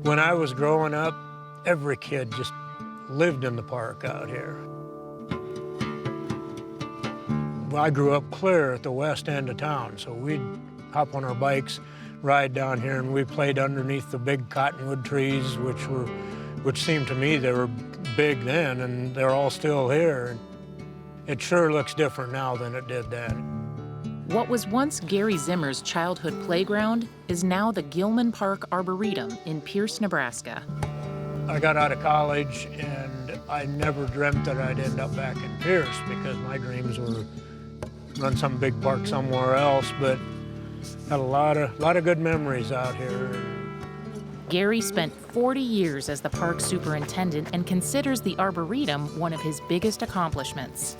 When I was growing up, every kid just lived in the park out here. I grew up clear at the west end of town, so we'd hop on our bikes, ride down here, and we played underneath the big cottonwood trees, which seemed to me they were big then, and they're all still here. It sure looks different now than it did then. What was once Gary Zimmer's childhood playground is now the Gilman Park Arboretum in Pierce, Nebraska. I got out of college, and I never dreamt that I'd end up back in Pierce, because my dreams were run some big park somewhere else, but had a lot of good memories out here. Gary spent 40 years as the park superintendent and considers the Arboretum one of his biggest accomplishments.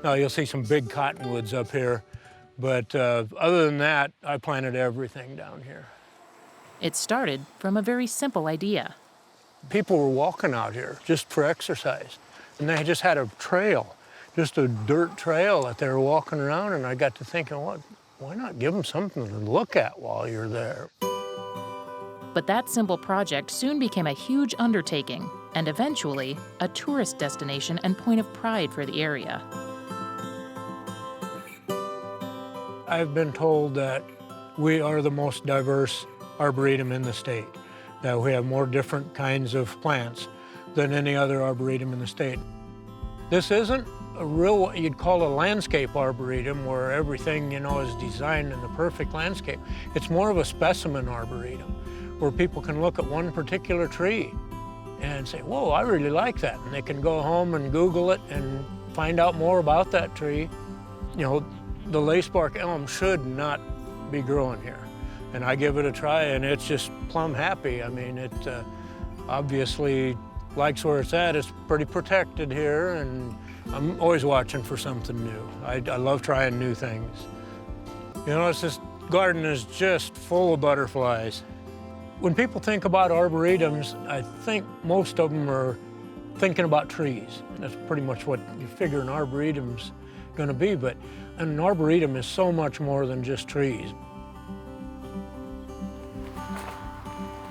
Now, you'll see some big cottonwoods up here, but other than that, I planted everything down here. It started from a very simple idea. People were walking out here just for exercise, and they just had a trail, just a dirt trail that they were walking around, and I got to thinking, why not give them something to look at while you're there? But that simple project soon became a huge undertaking, and eventually a tourist destination and point of pride for the area. I've been told that we are the most diverse arboretum in the state, that we have more different kinds of plants than any other arboretum in the state. This isn't a real, what you'd call a landscape arboretum where everything, is designed in the perfect landscape. It's more of a specimen arboretum where people can look at one particular tree and say, whoa, I really like that. And they can go home and Google it and find out more about that tree. The lacebark elm should not be growing here. And I give it a try, and it's just plumb happy. I mean, it obviously likes where it's at. It's pretty protected here, and I'm always watching for something new. I love trying new things. This garden is just full of butterflies. When people think about arboretums, I think most of them are thinking about trees. That's pretty much what you figure an arboretum's going to be, but an arboretum is so much more than just trees.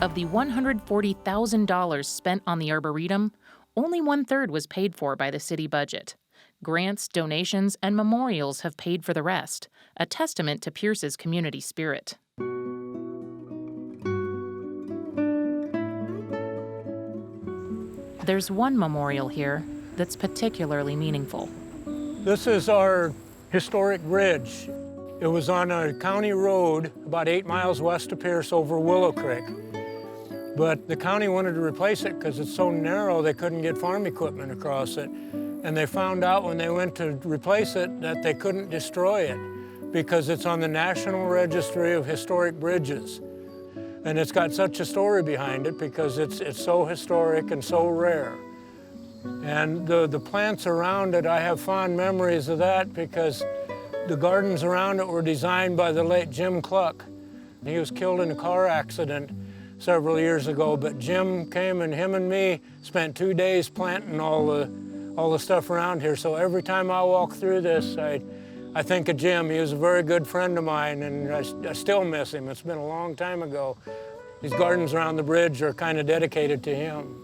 Of the $140,000 spent on the Arboretum, only 1/3 was paid for by the city budget. Grants, donations, and memorials have paid for the rest, a testament to Pierce's community spirit. There's one memorial here that's particularly meaningful. This is our historic bridge. It was on a county road about 8 miles west of Pierce over Willow Creek. But the county wanted to replace it because it's so narrow they couldn't get farm equipment across it. And they found out when they went to replace it that they couldn't destroy it because it's on the National Registry of Historic Bridges. And it's got such a story behind it because it's so historic and so rare. And the plants around it, I have fond memories of that because the gardens around it were designed by the late Jim Cluck. He was killed in a car accident several years ago, but Jim came and him and me spent 2 days planting all the stuff around here. So every time I walk through this, I think of Jim. He was a very good friend of mine, and I still miss him. It's been a long time ago. These gardens around the bridge are kind of dedicated to him.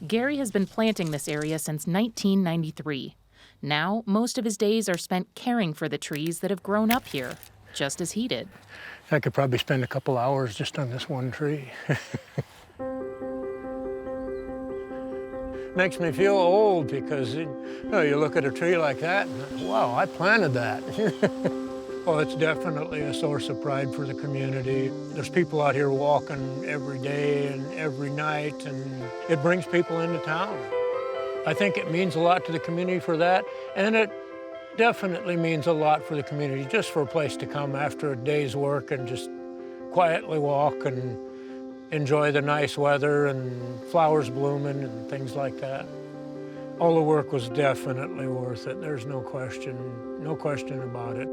Gary has been planting this area since 1993. Now, most of his days are spent caring for the trees that have grown up here, just as he did. I could probably spend a couple hours just on this one tree. Makes me feel old because you look at a tree like that and, wow, I planted that. Well, it's definitely a source of pride for the community. There's people out here walking every day and every night, and it brings people into town. I think it means a lot to the community for that, and it definitely means a lot for the community just for a place to come after a day's work and just quietly walk and enjoy the nice weather and flowers blooming and things like that. All the work was definitely worth it. There's no question about it.